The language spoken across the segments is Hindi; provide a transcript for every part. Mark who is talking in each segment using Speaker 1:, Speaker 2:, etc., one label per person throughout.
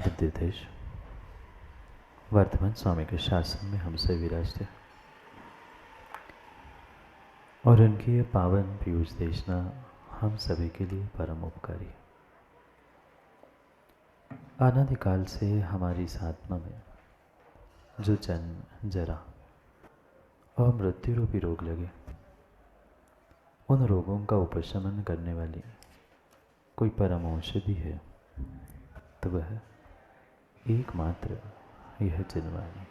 Speaker 1: विद्युतेश वर्तमान स्वामी के शासन में हमसे विराजते और उनकी ये पावन पीयूष देशना हम सभी के लिए परम उपकारी। अनादिकाल से हमारी इस आत्मा में जो जन्म, जरा और मृत्यु रूपी रोग लगे, उन रोगों का उपशमन करने वाली कोई परम औषधि है तो वह एकमात्र यह जिनवाणी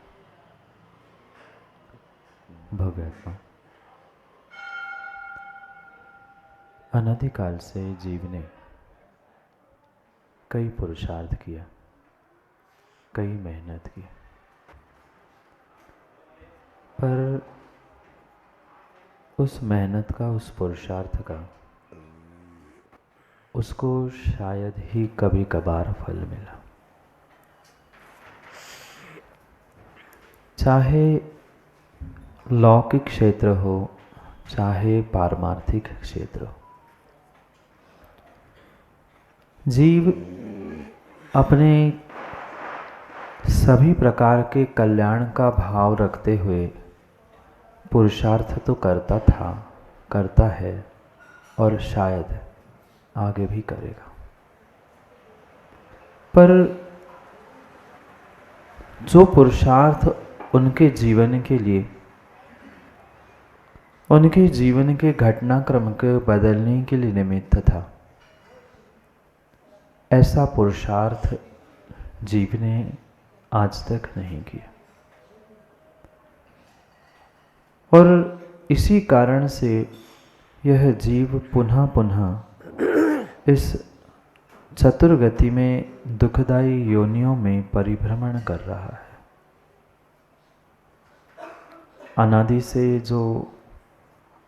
Speaker 1: भव्यात्मा। अनादिकाल से जीव ने कई पुरुषार्थ किया, कई मेहनत की, पर उस मेहनत का, उस पुरुषार्थ का उसको शायद ही कभी कभार फल मिला। चाहे लौकिक क्षेत्र हो, चाहे पारमार्थिक क्षेत्र हो, जीव अपने सभी प्रकार के कल्याण का भाव रखते हुए पुरुषार्थ तो करता था, करता है और शायद आगे भी करेगा। पर जो पुरुषार्थ उनके जीवन के लिए, उनके जीवन के घटनाक्रम को बदलने के लिए निमित्त था, ऐसा पुरुषार्थ जीव ने आज तक नहीं किया। और इसी कारण से यह जीव पुनः पुनः इस चतुर्गति में दुखदायी योनियों में परिभ्रमण कर रहा है। अनादि से जो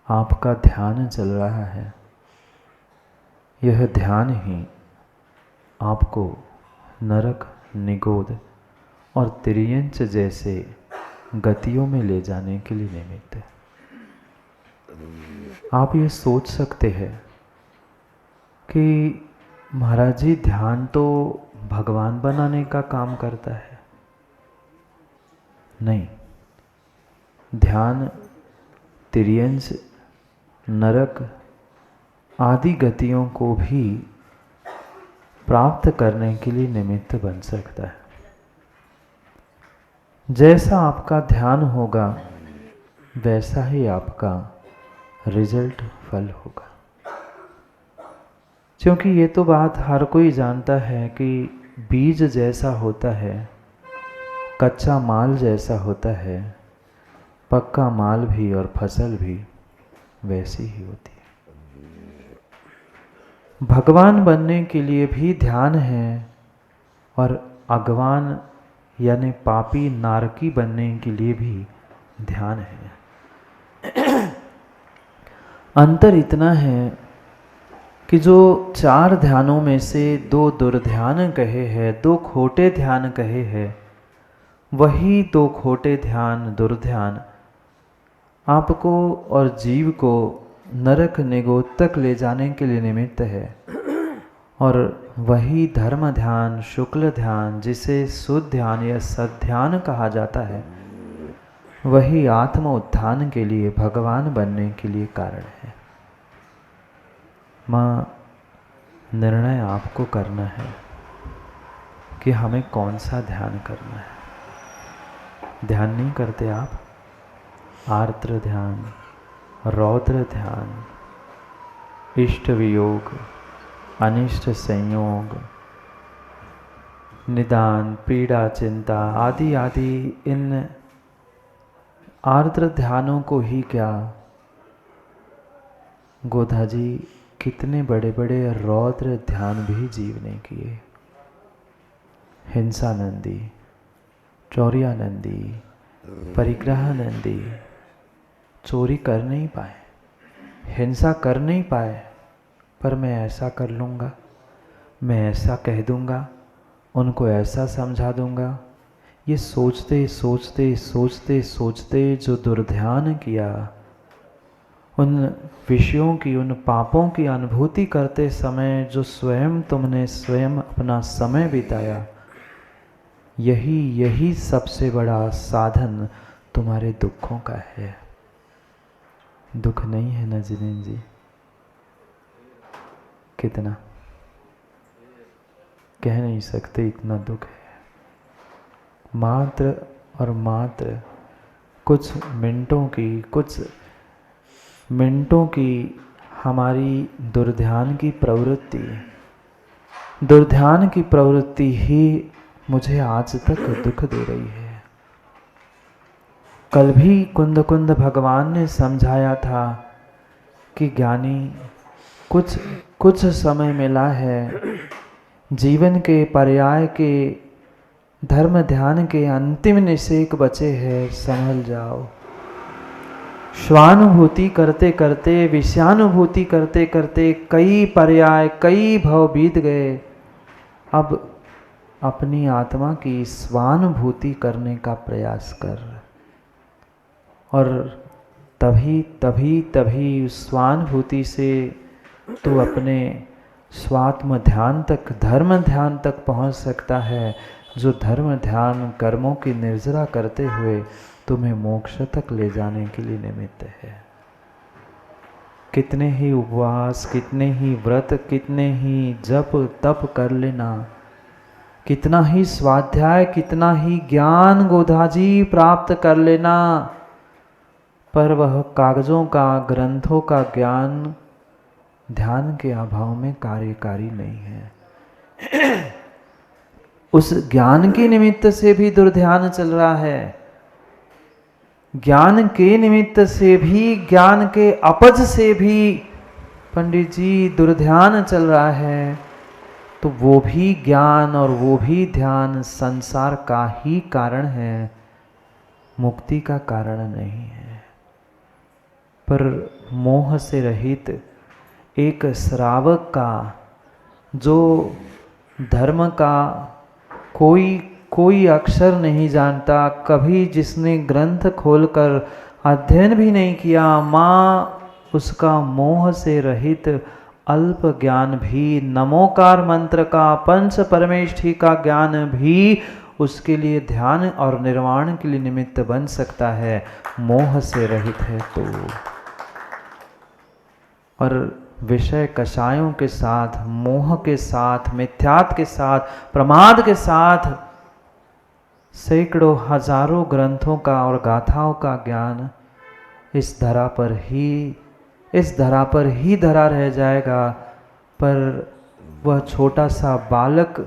Speaker 1: आपका ध्यान चल रहा है, यह ध्यान ही आपको नरक, निगोद और तिर्यंच जैसे गतियों में ले जाने के लिए निमित्त है। आप ये सोच सकते हैं कि महाराज जी, ध्यान तो भगवान बनाने का काम करता है। नहीं, ध्यान तिर्यंच, नरक आदि गतियों को भी प्राप्त करने के लिए निमित्त बन सकता है। जैसा आपका ध्यान होगा वैसा ही आपका रिजल्ट, फल होगा। क्योंकि ये तो बात हर कोई जानता है कि बीज जैसा होता है, कच्चा माल जैसा होता है, पक्का माल भी और फसल भी वैसी ही होती है। भगवान बनने के लिए भी ध्यान है और अगवान यानी पापी, नारकी बनने के लिए भी ध्यान है। अंतर इतना है कि जो 4 ध्यानों में से 2 दुर्ध्यान कहे हैं, 2 खोटे ध्यान कहे हैं, वही 2 खोटे ध्यान, दुर्ध्यान आपको और जीव को नरक, निगोद तक ले जाने के लिए निमित्त है। और वही धर्म ध्यान, शुक्ल ध्यान, जिसे शुद्ध ध्यान या सद्ध्यान कहा जाता है, वही आत्म उत्थान के लिए, भगवान बनने के लिए कारण है। माँ, निर्णय आपको करना है कि हमें कौन सा ध्यान करना है। ध्यान नहीं करते आप? आर्द्र ध्यान, रौद्र ध्यान, इष्ट वियोग, अनिष्ट संयोग, निदान, पीड़ा, चिंता आदि आदि, इन आर्द्र ध्यानों को ही क्या गोधा जी, कितने बड़े बड़े रौद्र ध्यान भी जीव ने किए। हिंसानंदी, चौर्यानंदी, परिग्रहानंदी चोरी कर नहीं पाए, हिंसा कर नहीं पाए, पर मैं ऐसा कर लूँगा, मैं ऐसा कह दूँगा, उनको ऐसा समझा दूँगा। ये सोचते सोचते सोचते सोचते जो दुर्ध्यान किया, उन विषयों की, उन पापों की अनुभूति करते समय जो स्वयं तुमने स्वयं अपना समय बिताया, यही सबसे बड़ा साधन तुम्हारे दुखों का है। दुख नहीं है ना जिनेन्द्र जी? कितना कह नहीं सकते, इतना दुख है। मात्र और मात्र कुछ मिनटों की हमारी दुर्ध्यान की प्रवृत्ति ही मुझे आज तक दुख दे रही है। कल भी कुंद भगवान ने समझाया था कि ज्ञानी कुछ समय मिला है, जीवन के पर्याय के धर्म ध्यान के अंतिम निषेक बचे हैं, संभल जाओ। स्वानुभूति करते करते, विषयानुभूति करते करते कई पर्याय, कई भव बीत गए। अब अपनी आत्मा की स्वानुभूति करने का प्रयास कर, और तभी स्वानुभूति से तू अपने स्वात्म ध्यान तक, धर्म ध्यान तक पहुंच सकता है, जो धर्म ध्यान कर्मों की निर्जरा करते हुए तुम्हें मोक्ष तक ले जाने के लिए निमित्त है। कितने ही उपवास, कितने ही व्रत, कितने ही जप तप कर लेना, कितना ही स्वाध्याय, कितना ही ज्ञान गोधाजी प्राप्त कर लेना, पर वह कागजों का, ग्रंथों का ज्ञान ध्यान के अभाव में कार्यकारी नहीं है। उस ज्ञान के निमित्त से भी दुर्ध्यान चल रहा है, ज्ञान के निमित्त से भी, ज्ञान के अपज से भी पंडित जी दुर्ध्यान चल रहा है, तो वो भी ज्ञान और वो भी ध्यान संसार का ही कारण है, मुक्ति का कारण नहीं है। पर मोह से रहित एक श्रावक का, जो धर्म का कोई अक्षर नहीं जानता, कभी जिसने ग्रंथ खोलकर अध्ययन भी नहीं किया, माँ उसका मोह से रहित अल्प ज्ञान भी, नमोकार मंत्र का, पंच परमेष्ठी का ज्ञान भी उसके लिए ध्यान और निर्वाण के लिए निमित्त बन सकता है, मोह से रहित है तो। और विषय कषायों के साथ, मोह के साथ, मिथ्यात के साथ, प्रमाद के साथ सैकड़ों हजारों ग्रंथों का और गाथाओं का ज्ञान इस धरा पर ही धरा रह जाएगा। पर वह छोटा सा बालक,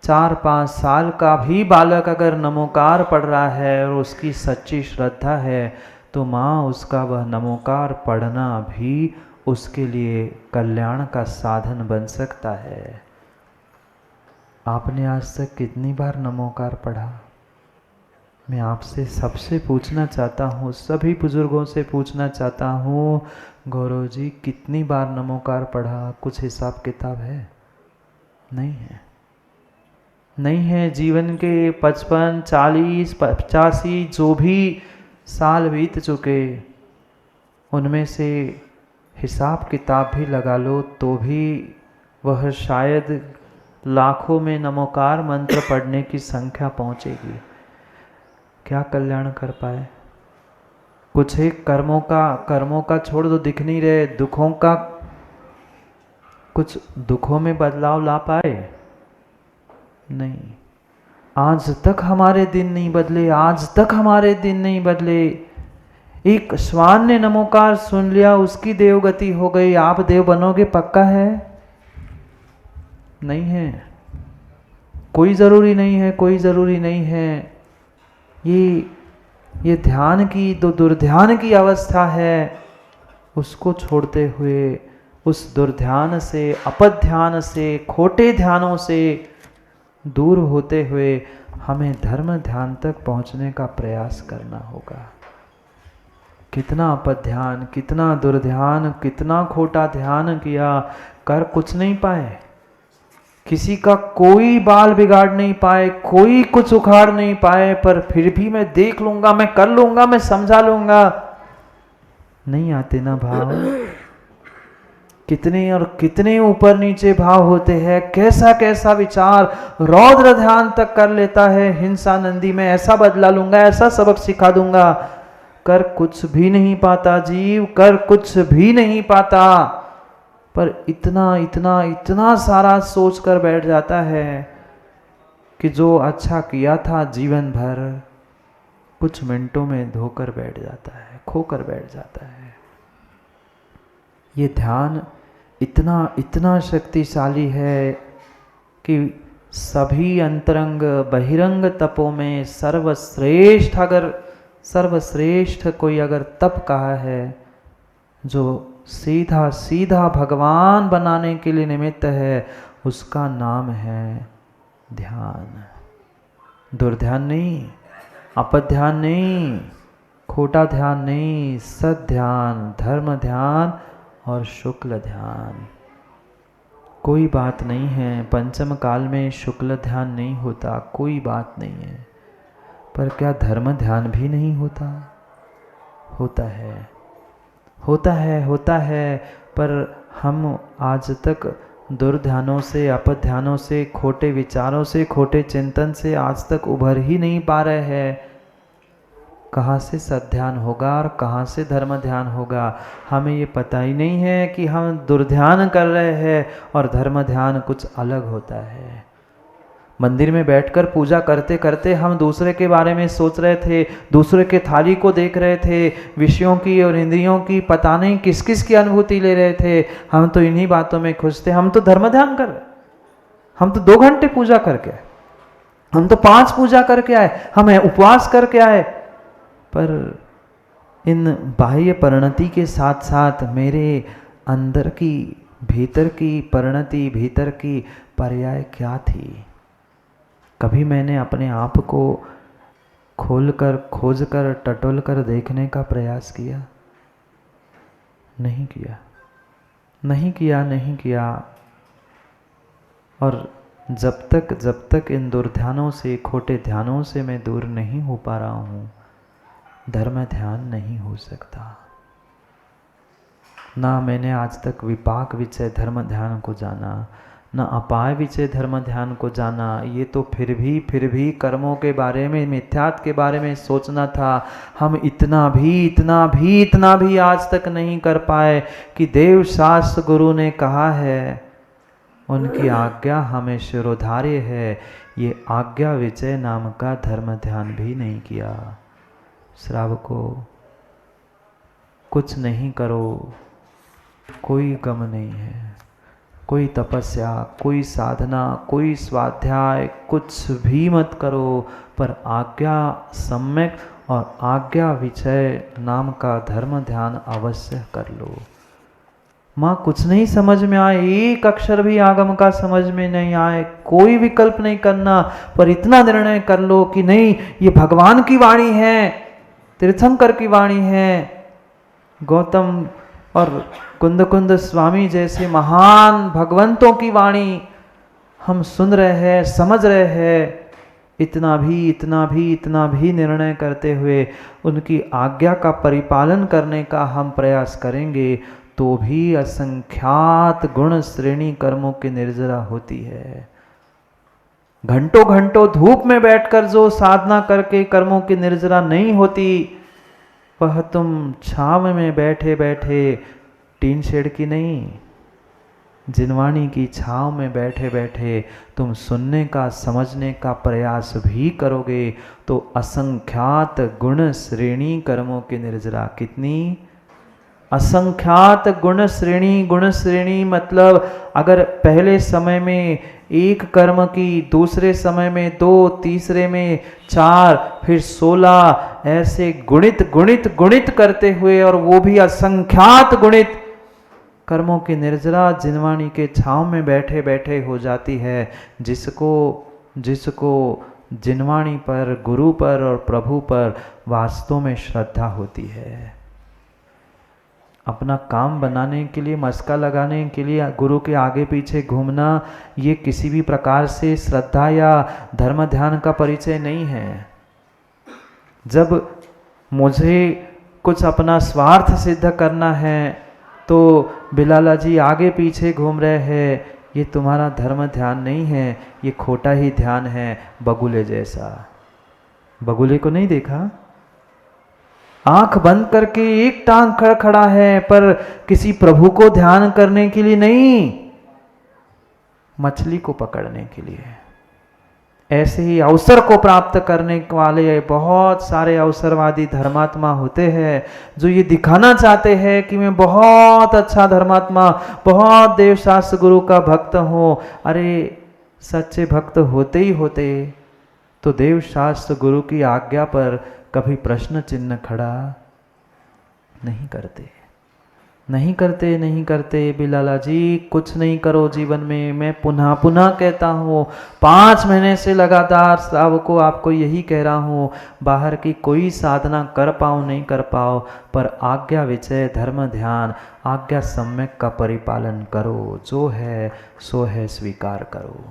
Speaker 1: 4-5 साल का भी बालक अगर नमोकार पढ़ रहा है और उसकी सच्ची श्रद्धा है, तो माँ उसका वह नमोकार पढ़ना भी उसके लिए कल्याण का साधन बन सकता है। आपने आज तक कितनी बार नमोकार पढ़ा? मैं आपसे सबसे पूछना चाहता हूँ, सभी बुजुर्गों से पूछना चाहता हूँ, गौरव जी कितनी बार नमोकार पढ़ा? कुछ हिसाब किताब है? नहीं है। जीवन के 55, 40, 85 जो भी साल बीत चुके, उनमें से हिसाब किताब भी लगा लो तो भी वह शायद लाखों में नमोकार मंत्र पढ़ने की संख्या पहुंचेगी। क्या कल्याण कर पाए? कुछ एक कर्मों का छोड़ दो, दिख नहीं रहे, दुखों का, कुछ दुखों में बदलाव ला पाए? नहीं। आज तक हमारे दिन नहीं बदले। एक श्वान ने नमोकार सुन लिया, उसकी देवगति हो गई, आप देव बनोगे पक्का है? नहीं है। कोई जरूरी नहीं है। ये ध्यान की, दुर्ध्यान की अवस्था है, उसको छोड़ते हुए, उस दुर्ध्यान से, अपध्यान से, खोटे ध्यानों से दूर होते हुए हमें धर्म ध्यान तक पहुंचने का प्रयास करना होगा। कितना अपध्यान, कितना दुर्ध्यान, कितना खोटा ध्यान किया, कर कुछ नहीं पाए। किसी का कोई बाल बिगाड़ नहीं पाए, कोई कुछ उखाड़ नहीं पाए, पर फिर भी मैं देख लूंगा, मैं कर लूंगा, मैं समझा लूंगा। नहीं आते ना भाव? कितने और कितने ऊपर नीचे भाव होते हैं, कैसा कैसा विचार रौद्र ध्यान तक कर लेता है। हिंसा नंदी में ऐसा बदला लूंगा, ऐसा सबक सिखा दूंगा, कर कुछ भी नहीं पाता जीव, कर कुछ भी नहीं पाता। पर इतना इतना इतना सारा सोच कर बैठ जाता है कि जो अच्छा किया था जीवन भर कुछ मिनटों में धोकर बैठ जाता है, खोकर बैठ जाता है। ये ध्यान इतना इतना शक्तिशाली है कि सभी अंतरंग बहिरंग तपों में सर्वश्रेष्ठ कोई अगर तप कहा है जो सीधा सीधा भगवान बनाने के लिए निमित्त है, उसका नाम है ध्यान। दुर्ध्यान नहीं, अपध्यान नहीं, खोटा ध्यान नहीं, सद ध्यान, धर्म ध्यान और शुक्ल ध्यान। कोई बात नहीं है पंचम काल में शुक्ल ध्यान नहीं होता, कोई बात नहीं है। पर क्या धर्म ध्यान भी नहीं होता? होता है, होता है, होता है। पर हम आज तक दुर्ध्यानों से, अपध्यानों से, खोटे विचारों से, खोटे चिंतन से आज तक उभर ही नहीं पा रहे हैं। कहाँ से सद्ध्यान होगा और कहाँ से धर्म ध्यान होगा, हमें ये पता ही नहीं है कि हम दुर्ध्यान कर रहे हैं और धर्म ध्यान कुछ अलग होता है। मंदिर में बैठकर पूजा करते करते हम दूसरे के बारे में सोच रहे थे, दूसरे के थाली को देख रहे थे, विषयों की और इंद्रियों की पता नहीं किस किस की अनुभूति ले रहे थे। हम तो इन्हीं बातों में खुश थे। हम तो धर्म ध्यान कर रहे, हम तो 2 घंटे पूजा करके आए, हम तो 5 पूजा करके आए, हम उपवास करके आए। पर इन बाह्य परिणति के साथ साथ मेरे अंदर की, भीतर की परिणति, भीतर की पर्याय क्या थी? कभी मैंने अपने आप को खोलकर, खोजकर, टटोलकर देखने का प्रयास किया? नहीं किया, नहीं किया, नहीं किया। और जब तक इन दुर्ध्यानों से, खोटे ध्यानों से मैं दूर नहीं हो पा रहा हूँ, धर्म ध्यान नहीं हो सकता। ना मैंने आज तक विपाक विचय धर्म ध्यान को जाना, न अपाय विचय धर्म ध्यान को जाना। ये तो फिर भी कर्मों के बारे में, मिथ्यात्व के बारे में सोचना था। हम इतना भी आज तक नहीं कर पाए कि देव शास्त्र गुरु ने कहा है, उनकी आज्ञा हमें शिरोधार्य है, ये आज्ञा विचय नाम का धर्म ध्यान भी नहीं किया। श्रावको, कुछ नहीं करो, कोई गम नहीं है, कोई तपस्या, कोई साधना, कोई स्वाध्याय, कुछ भी मत करो, पर आज्ञा सम्यक और आज्ञा विचय नाम का धर्म ध्यान अवश्य कर लो। माँ कुछ नहीं समझ में आए, एक अक्षर भी आगम का समझ में नहीं आए, कोई विकल्प नहीं करना, पर इतना निर्णय कर लो कि नहीं, ये भगवान की वाणी है, तीर्थंकर की वाणी है। गौतम और कुंद स्वामी जैसे महान भगवंतों की वाणी हम सुन रहे हैं, समझ रहे हैं। इतना भी निर्णय करते हुए उनकी आज्ञा का परिपालन करने का हम प्रयास करेंगे तो भी असंख्यात गुण श्रेणी कर्मों की निर्जरा होती है। घंटों धूप में बैठकर जो साधना करके कर्मों की निर्जरा नहीं होती, वह तुम छाव में बैठे बैठे, टीन शेड की नहीं, जिनवाणी की छाव में बैठे बैठे तुम सुनने का, समझने का प्रयास भी करोगे तो असंख्यात गुण श्रेणी कर्मों की निर्जरा। कितनी असंख्यात गुण श्रेणी मतलब अगर पहले समय में 1 कर्म की, दूसरे समय में 2, तीसरे में 4, फिर 16, ऐसे गुणित करते हुए, और वो भी असंख्यात गुणित कर्मों की निर्जरा जिनवाणी के छांव में बैठे बैठे हो जाती है। जिसको जिनवाणी पर, गुरु पर और प्रभु पर वास्तव में श्रद्धा होती है। अपना काम बनाने के लिए, मस्का लगाने के लिए गुरु के आगे पीछे घूमना, ये किसी भी प्रकार से श्रद्धा या धर्म ध्यान का परिचय नहीं है। जब मुझे कुछ अपना स्वार्थ सिद्ध करना है तो बिलाला जी आगे पीछे घूम रहे हैं, ये तुम्हारा धर्म ध्यान नहीं है, ये खोटा ही ध्यान है, बगुले जैसा। बगुले को नहीं देखा? आंख बंद करके एक टांग खड़ा है, पर किसी प्रभु को ध्यान करने के लिए नहीं, मछली को पकड़ने के लिए। ऐसे ही अवसर को प्राप्त करने वाले बहुत सारे अवसरवादी धर्मात्मा होते हैं, जो ये दिखाना चाहते हैं कि मैं बहुत अच्छा धर्मात्मा, बहुत देवशास्त्र गुरु का भक्त हूँ। अरे सच्चे भक्त होते ही होते तो देवशास्त्र गुरु की आज्ञा पर कभी प्रश्न चिन्ह खड़ा नहीं करते। नहीं करते बिलाला जी, कुछ नहीं करो जीवन में। मैं पुनः पुनः कहता हूँ, 5 महीने से लगातार श्रावकों आपको यही कह रहा हूँ, बाहर की कोई साधना कर पाओ नहीं कर पाओ, पर आज्ञा विचय धर्म ध्यान, आज्ञा सम्यक का परिपालन करो, जो है सो है स्वीकार करो।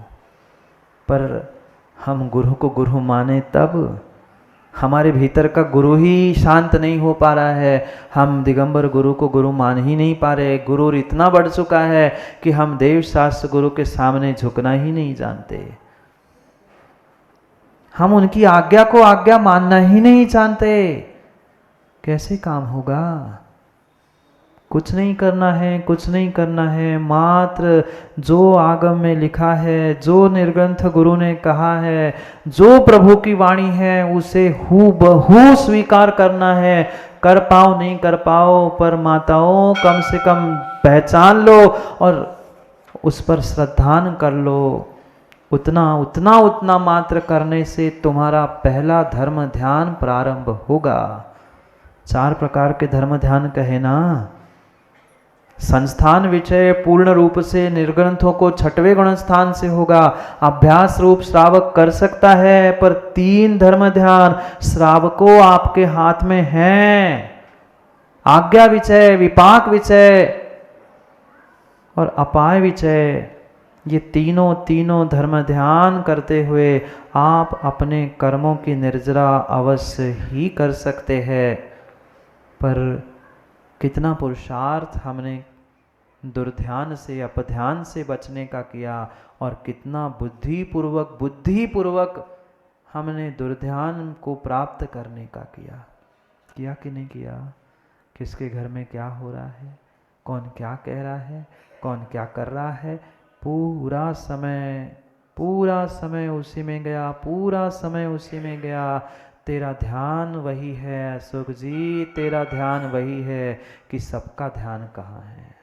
Speaker 1: पर हम गुरु को गुरु माने तब, हमारे भीतर का गुरु ही शांत नहीं हो पा रहा है, हम दिगंबर गुरु को गुरु मान ही नहीं पा रहे। गुरु इतना बढ़ चुका है कि हम देव शास्त्र गुरु के सामने झुकना ही नहीं जानते, हम उनकी आज्ञा को आज्ञा मानना ही नहीं जानते। कैसे काम होगा? कुछ नहीं करना है, कुछ नहीं करना है, मात्र जो आगम में लिखा है, जो निर्ग्रंथ गुरु ने कहा है, जो प्रभु की वाणी है, उसे हूबहू स्वीकार करना है। कर पाओ नहीं कर पाओ, पर माताओं कम से कम पहचान लो और उस पर श्रद्धान कर लो। उतना मात्र करने से तुम्हारा पहला धर्म ध्यान प्रारंभ होगा। 4 प्रकार के धर्म ध्यान कहे ना। संस्थान विषय पूर्ण रूप से निर्ग्रंथों को 6वें गुण स्थान से होगा। अभ्यास रूप श्रावक कर सकता है, पर 3 धर्म ध्यान श्रावकों आपके हाथ में हैं। आज्ञा विचय, विपाक विचय और अपाय विचय, ये तीनों धर्म ध्यान करते हुए आप अपने कर्मों की निर्जरा अवश्य ही कर सकते हैं। पर कितना पुरुषार्थ हमने दुर्ध्यान से, अपध्यान से बचने का किया, और कितना बुद्धिपूर्वक हमने दुर्ध्यान को प्राप्त करने का किया कि नहीं किया? किसके घर में क्या हो रहा है, कौन क्या कह रहा है, कौन क्या कर रहा है, पूरा समय उसी में गया, पूरा समय उसी में गया। तेरा ध्यान वही है अशोक जी, तेरा ध्यान वही है कि सबका ध्यान कहाँ है।